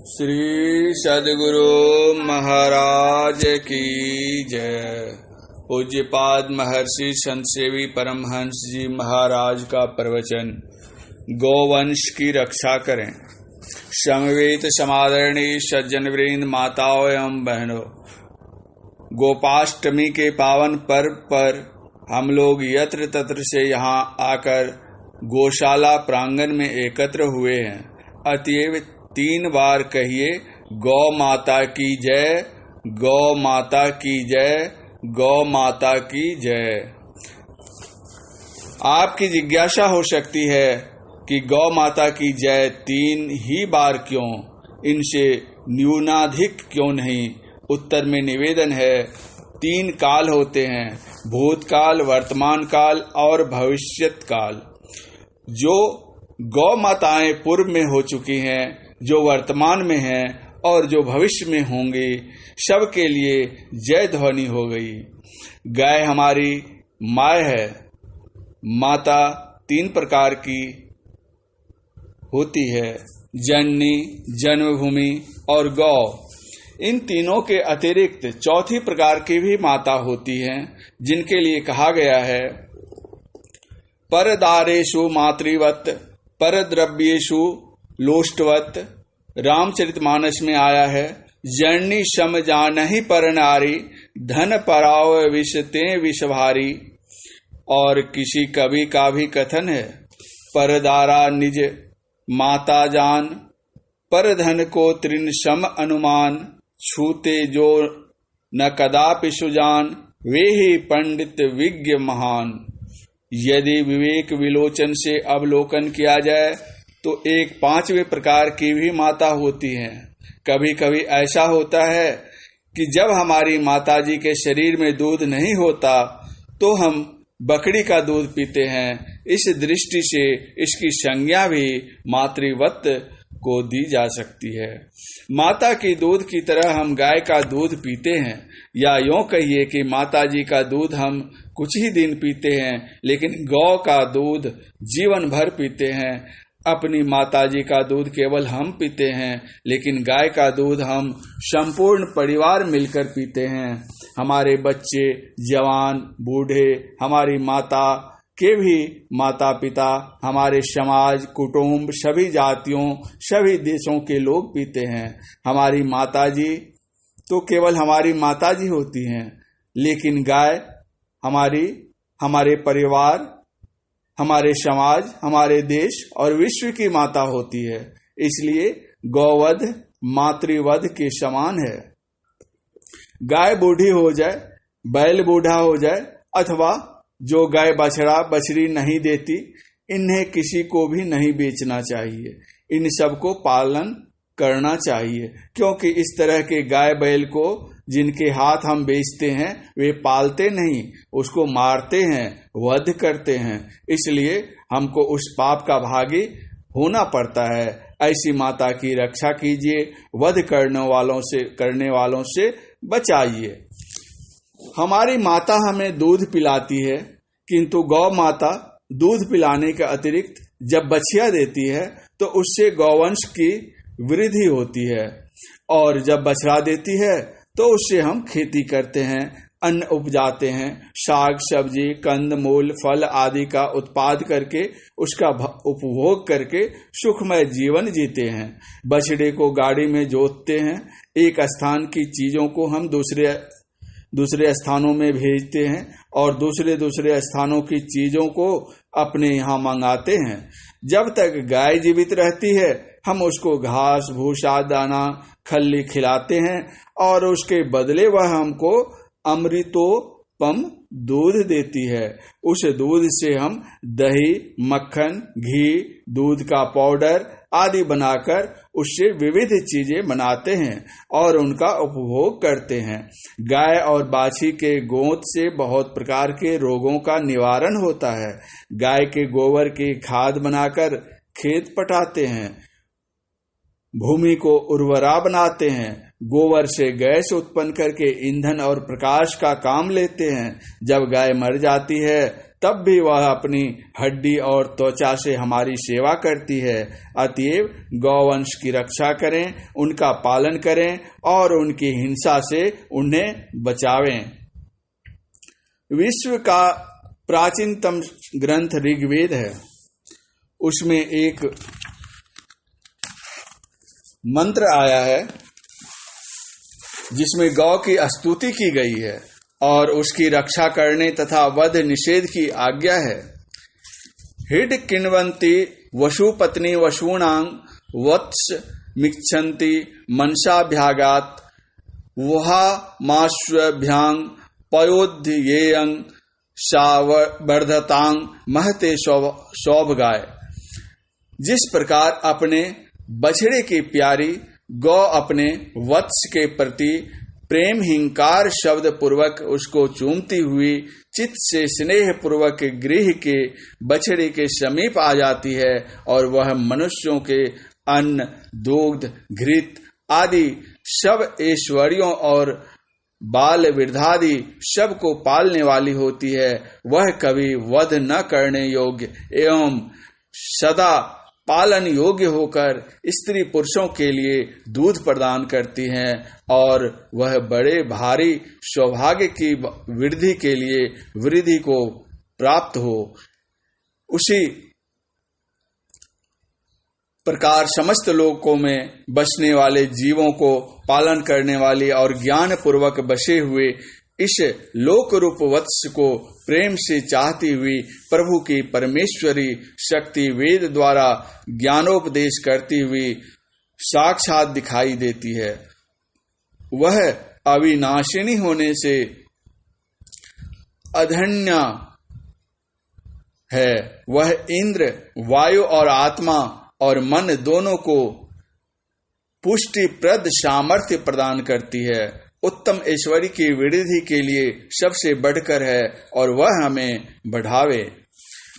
श्री सद्गुरु महाराज की जय। पूज्यपाद महर्षि संत सेवी परमहंस जी महाराज का प्रवचन। गौवंश की रक्षा करें। समवेत समादरणी सज्जन वृंद, माताओं एवं बहनों, गोपाष्टमी के पावन पर्व पर हम लोग यत्र तत्र से यहाँ आकर गौशाला प्रांगण में एकत्र हुए हैं। अतएव 3 बार कहिए, गौ माता की जय, गौ माता की जय, गौ माता की जय। आपकी जिज्ञासा हो सकती है कि गौ माता की जय 3 ही बार क्यों, इनसे न्यूनाधिक क्यों नहीं। उत्तर में निवेदन है, 3 काल होते हैं, भूतकाल, वर्तमान काल और भविष्यत काल। जो गौ माताएं पूर्व में हो चुकी हैं, जो वर्तमान में हैं और जो भविष्य में होंगे, सब के लिए जय ध्वनि हो गई। गाय हमारी माय है। माता 3 प्रकार की होती है, जननी, जन्मभूमि और गौ। इन तीनों के अतिरिक्त चौथी प्रकार की भी माता होती हैं, जिनके लिए कहा गया है, परदारेषु मातृवत, परद्रव्येषु लोष्टवत। रामचरितमानस में आया है, जननी सम जानहि पर नारी, धन पराव विषते विषभारी। और किसी कवि का भी कथन है, परदारा निज माता जान, पर धन को तृण सम अनुमान। छूते जो न कदापि सुजान, वे ही पंडित विज्ञ महान। यदि विवेक विलोचन से अवलोकन किया जाए तो एक 5वें प्रकार की भी माता होती हैं। कभी कभी ऐसा होता है कि जब हमारी माताजी के शरीर में दूध नहीं होता तो हम बकरी का दूध पीते हैं। इस दृष्टि से इसकी संज्ञा भी मातृवत को दी जा सकती है। माता की दूध की तरह हम गाय का दूध पीते हैं, या यूं कहिए कि माताजी का दूध हम कुछ ही दिन पीते हैं, लेकिन गौ का दूध जीवन भर पीते हैं। अपनी माताजी का दूध केवल हम पीते हैं, लेकिन गाय का दूध हम संपूर्ण परिवार मिलकर पीते हैं। हमारे बच्चे, जवान, बूढ़े, हमारी माता के भी माता पिता, हमारे समाज, कुटुंब, सभी जातियों, सभी देशों के लोग पीते हैं। हमारी माताजी तो केवल हमारी माताजी होती हैं, लेकिन गाय हमारे परिवार, हमारे समाज, हमारे देश और विश्व की माता होती है। इसलिए गौवध मातृवध के समान है। गाय बूढ़ी हो जाए, बैल बूढ़ा हो जाए, अथवा जो गाय बछड़ा बछड़ी नहीं देती, इन्हें किसी को भी नहीं बेचना चाहिए। इन सबको पालन करना चाहिए, क्योंकि इस तरह के गाय बैल को जिनके हाथ हम बेचते हैं, वे पालते नहीं, उसको मारते हैं, वध करते हैं। इसलिए हमको उस पाप का भागी होना पड़ता है। ऐसी माता की रक्षा कीजिए, वध करने वालों से बचाइए। हमारी माता हमें दूध पिलाती है, किंतु गौ माता दूध पिलाने के अतिरिक्त जब बछिया देती है तो उससे गौवंश की वृद्धि होती है, और जब बछड़ा देती है तो उससे हम खेती करते हैं, अन्न उपजाते हैं, साग सब्जी, कंद मूल, फल आदि का उत्पाद करके उसका उपभोग करके सुखमय जीवन जीते हैं। बछड़े को गाड़ी में जोतते हैं, एक स्थान की चीजों को हम दूसरे स्थानों में भेजते हैं, और दूसरे स्थानों की चीजों को अपने यहाँ मंगाते हैं। जब तक गाय जीवित रहती है, हम उसको घास, भूसा, दाना, खल्ली खिलाते हैं, और उसके बदले वह हमको अमृतोपम दूध देती है। उस दूध से हम दही, मक्खन, घी, दूध का पाउडर आदि बनाकर उससे विविध चीजें बनाते हैं और उनका उपभोग करते हैं। गाय और बाछी के गोंत से बहुत प्रकार के रोगों का निवारण होता है। गाय के गोबर की खाद बनाकर खेत पटाते हैं, भूमि को उर्वरा बनाते हैं, गोबर से गैस उत्पन्न करके ईंधन और प्रकाश का काम लेते हैं। जब गाय मर जाती है तब भी वह अपनी हड्डी और त्वचा से हमारी सेवा करती है। अतएव गौवंश की रक्षा करें, उनका पालन करें और उनकी हिंसा से उन्हें बचावें। विश्व का प्राचीनतम ग्रंथ ऋग्वेद है। उसमें एक मंत्र आया है जिसमें गौ की स्तुति की गई है और उसकी रक्षा करने तथा वध निषेध की आज्ञा है। हिड किन्वंती वशु पत्नी वशूणांग वत्स मिक्षंती मनसाभ्यागात वहा माश्वभ्यांग पयोध्येयंग शावर्धतांग महते शौभगाय। जिस प्रकार अपने बछड़े की प्यारी गौ अपने वत्स के प्रति प्रेम हिंकार शब्द पूर्वक उसको चूमती हुई चित्त से स्नेह पूर्वक गृह के बछड़े के समीप आ जाती है और वह मनुष्यों के अन्न, दुग्ध, घृत आदि सब ऐश्वर्यों और बाल वृद्धादि सब को पालने वाली होती है, वह कभी वध न करने योग्य एवं सदा पालन योग्य होकर स्त्री पुरुषों के लिए दूध प्रदान करती हैं और वह बड़े भारी सौभाग्य की वृद्धि के लिए वृद्धि को प्राप्त हो। उसी प्रकार समस्त लोकों में बसने वाले जीवों को पालन करने वाली और ज्ञान पूर्वक बसे हुए इस लोक रूप वत्स को प्रेम से चाहती हुई प्रभु की परमेश्वरी शक्ति वेद द्वारा ज्ञानोपदेश करती हुई साक्षात दिखाई देती है। वह अविनाशिनी होने से अधन्य है। वह इंद्र, वायु और आत्मा और मन दोनों को पुष्टिप्रद सामर्थ्य प्रदान करती है। उत्तम ऐश्वर्य की वृद्धि के लिए सबसे बढ़कर है और वह हमें बढ़ावे।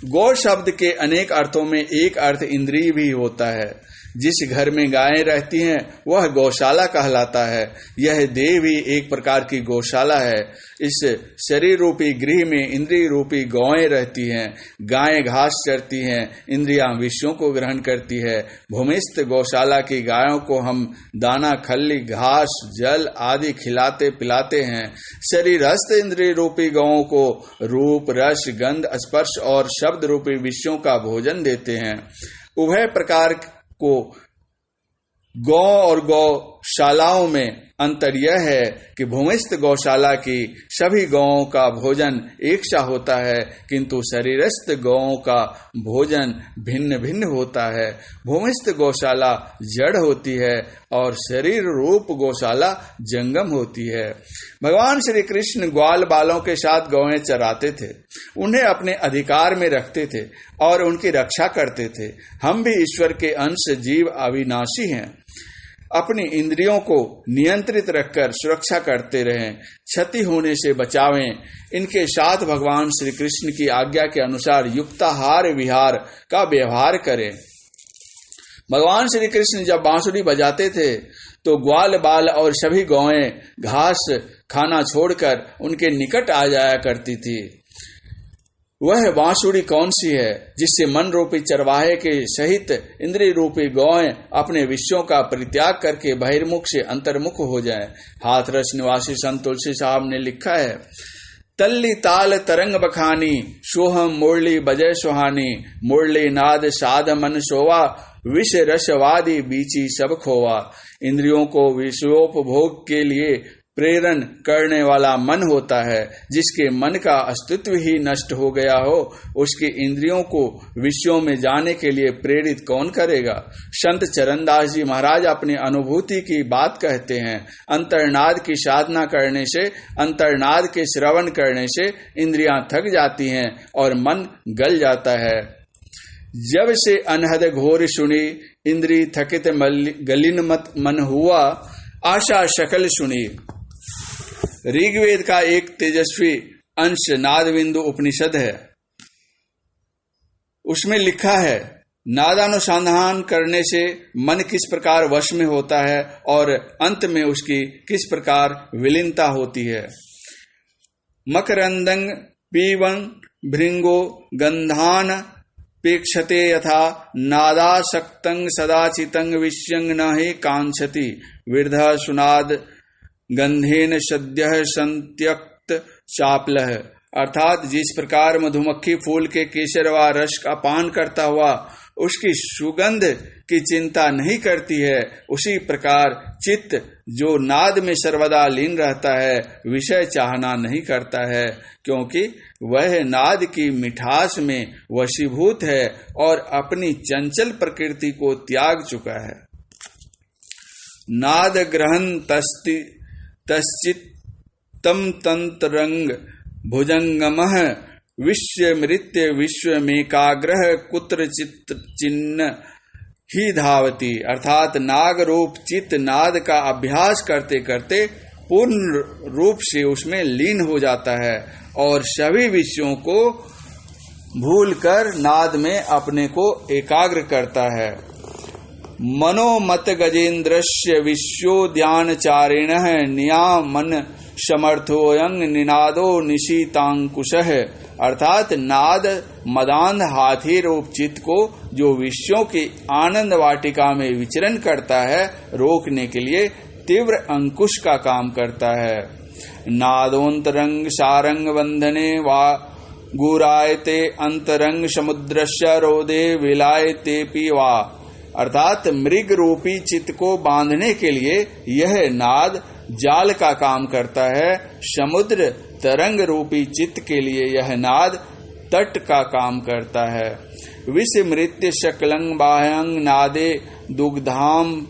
गौ शब्द के अनेक अर्थों में एक अर्थ इंद्रिय भी होता है। जिस घर में गायें रहती हैं वह गौशाला कहलाता है। यह देह भी एक प्रकार की गौशाला है। इस शरीर रूपी गृह में इंद्रिय रूपी गौएं रहती हैं। गायें घास चरती हैं, इंद्रियां विषयों को ग्रहण करती है। भूमिस्थ गौशाला की गायों को हम दाना, खल्ली, घास, जल आदि खिलाते पिलाते हैं। शरीरस्थ इंद्रिय रूपी गौओं को रूप, रस, गंध, स्पर्श और शब्द रूपी विषयों का भोजन देते हैं। उभय प्रकार को गौ और गौशालाओं में अंतर यह है कि भूमिस्थ गौशाला की सभी गौओं का भोजन एक सा होता है, किंतु शरीरस्थ गौओं का भोजन भिन्न भिन्न होता है। भूमिस्थ गौशाला जड़ होती है और शरीर रूप गौशाला जंगम होती है। भगवान श्री कृष्ण ग्वाल बालों के साथ गौएं चराते थे, उन्हें अपने अधिकार में रखते थे और उनकी रक्षा करते थे। हम भी ईश्वर के अंश जीव अविनाशी हैं। अपनी इंद्रियों को नियंत्रित रखकर सुरक्षा करते रहें, क्षति होने से बचावें। इनके साथ भगवान श्री कृष्ण की आज्ञा के अनुसार युक्ताहार विहार का व्यवहार करें। भगवान श्री कृष्ण जब बांसुरी बजाते थे तो ग्वाल बाल और सभी गौएं घास खाना छोड़कर उनके निकट आ जाया करती थी। वह बांसुरी कौन सी है जिससे मन रूपी चरवाहे के सहित इंद्रिय रूपी गौएं अपने विषयों का परित्याग करके बहिर्मुख से अंतर्मुख हो जाएं। हाथरस निवासी संत तुलसी साहब ने लिखा है, तल्ली ताल तरंग बखानी सोहम मुरली बजय सुहानी मुरली नाद साध मन सोवा विष रसवादी बीची सब खोवा। इंद्रियों को विषयोपभोग के लिए प्रेरण करने वाला मन होता है। जिसके मन का अस्तित्व ही नष्ट हो गया हो, उसकी इंद्रियों को विषयों में जाने के लिए प्रेरित कौन करेगा। संत चरणदास जी महाराज अपनी अनुभूति की बात कहते हैं, अंतर्नाद की साधना करने से, अंतर्नाद के श्रवण करने से इंद्रियां थक जाती हैं और मन गल जाता है। जब से अनहद घोर सुनी इंद्री थकित गलिन मत मन हुआ आशा शकल सुनी। ऋग्वेद का एक तेजस्वी अंश नादबिंदु उपनिषद है। उसमें लिखा है, नादानुसंधान करने से मन किस प्रकार वश में होता है और अंत में उसकी किस प्रकार विलीनता होती है। मकरंदंग पीवन भृंगो गंधान पेक्षते यथा नादासक्तं सदाचितं विष्यं न हि कांक्षति विरधः सुनाद गंधेन सद्यः संत्यक्त चापलः। अर्थात जिस प्रकार मधुमक्खी फूल के केसर व रस का पान करता हुआ उसकी सुगंध की चिंता नहीं करती है, उसी प्रकार चित्त जो नाद में सर्वदा लीन रहता है विषय चाहना नहीं करता है, क्योंकि वह नाद की मिठास में वशीभूत है और अपनी चंचल प्रकृति को त्याग चुका है। नाद ग्रहण तश्चित्तम तंत्रंग भुजंगमः विश्वमृत्य विश्वमेकाग्रह कुत्र चित्त चिन्ह ही धावती। अर्थात नाग रूप चित्त नाद का अभ्यास करते करते पूर्ण रूप से उसमें लीन हो जाता है और सभी विषयों को भूलकर नाद में अपने को एकाग्र करता है। मनोमत गजेन्द्रस्य विश्वोद्यानचारिणः नियामन समर्थोऽयं निनादो निशीतांकुशः। अर्थात नाद मदान्ध हाथी रूप चित्त को जो विषयों की आनंद वाटिका में विचरण करता है रोकने के लिए तीव्र अंकुश का काम करता है। नादोंतरंग सारंग बंधने वा गुरायते अंतरंग समुद्रस्य रोदे विलायतेपि वा। अर्थात मृग रूपी चित्त को बांधने के लिए यह नाद जाल का काम करता है, समुद्र तरंग रूपी चित्त के लिए यह नाद तट का काम करता है। विस्मृत्य शकलं बाह्यं नादे दुग्धाम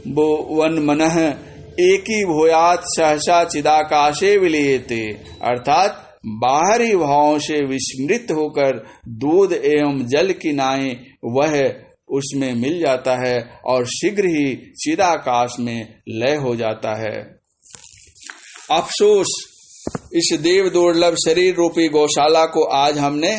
वन मनः एकी भूयात सहसा चिदाकाशे विलीयते। अर्थात बाहरी भावों से विस्मृत होकर दूध एवं जल की नाई वह उसमें मिल जाता है और शीघ्र ही चिदाकाश में लय हो जाता है। अफसोस, इस देव दुर्लभ शरीर रूपी गौशाला को आज हमने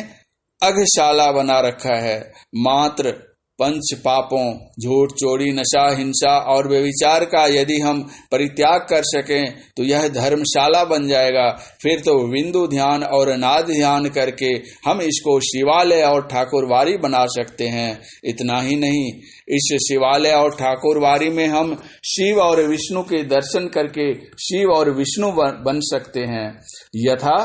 अघशाला बना रखा है। मात्र पंच पापों झूठ, चोरी, नशा, हिंसा और व्यभिचार का यदि हम परित्याग कर सकें तो यह धर्मशाला बन जाएगा। फिर तो बिंदु ध्यान और नाद ध्यान करके हम इसको शिवालय और ठाकुरवारी बना सकते हैं। इतना ही नहीं, इस शिवालय और ठाकुरवारी में हम शिव और विष्णु के दर्शन करके शिव और विष्णु बन सकते हैं। यथा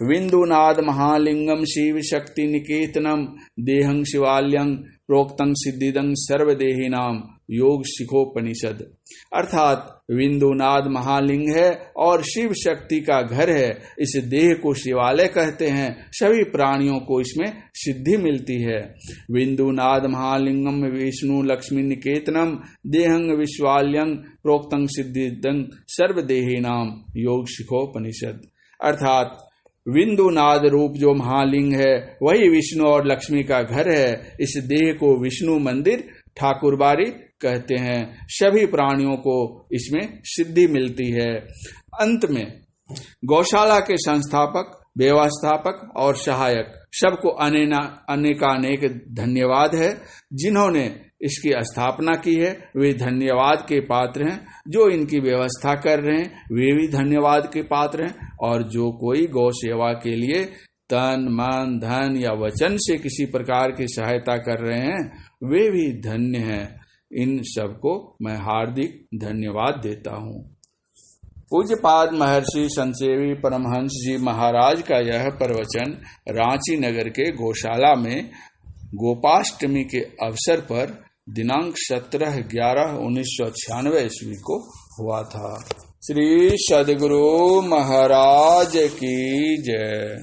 विंदुनाद महालिंगम शिव शक्ति निकेतनम देहं शिवालयं प्रोक्तं सिद्धिदं सर्वदेहिनाम योग शिखोपनिषद। अर्थात विंदुनाद महालिंग है और शिव शक्ति का घर है। इस देह को शिवालय कहते हैं। सभी प्राणियों को इसमें सिद्धि मिलती है। विंदुनाद महालिंगम विष्णु लक्ष्मी निकेतनम देहं विश्वालयं प्रोक्तं सिद्धिदं सर्वदेहिनाम योग शिखोपनिषद। अर्थात विंदुनाद रूप जो महालिंग है वही विष्णु और लक्ष्मी का घर है। इस देह को विष्णु मंदिर ठाकुरबाड़ी कहते हैं। सभी प्राणियों को इसमें सिद्धि मिलती है। अंत में गौशाला के संस्थापक, व्यवस्थापक और सहायक सबको अनेकानेक धन्यवाद है। जिन्होंने इसकी स्थापना की है वे धन्यवाद के पात्र हैं। जो इनकी व्यवस्था कर रहे हैं वे भी धन्यवाद के पात्र हैं। और जो कोई गौ सेवा के लिए तन, मन, धन या वचन से किसी प्रकार की सहायता कर रहे हैं वे भी धन्य हैं। इन सबको मैं हार्दिक धन्यवाद देता हूँ। पूज्यपाद महर्षि संतसेवी परमहंस जी महाराज का यह प्रवचन रांची नगर के गौशाला में गोपाष्टमी के अवसर पर दिनांक 17/11/1996 ईस्वी को हुआ था। श्री सद्गुरु महाराज की जय।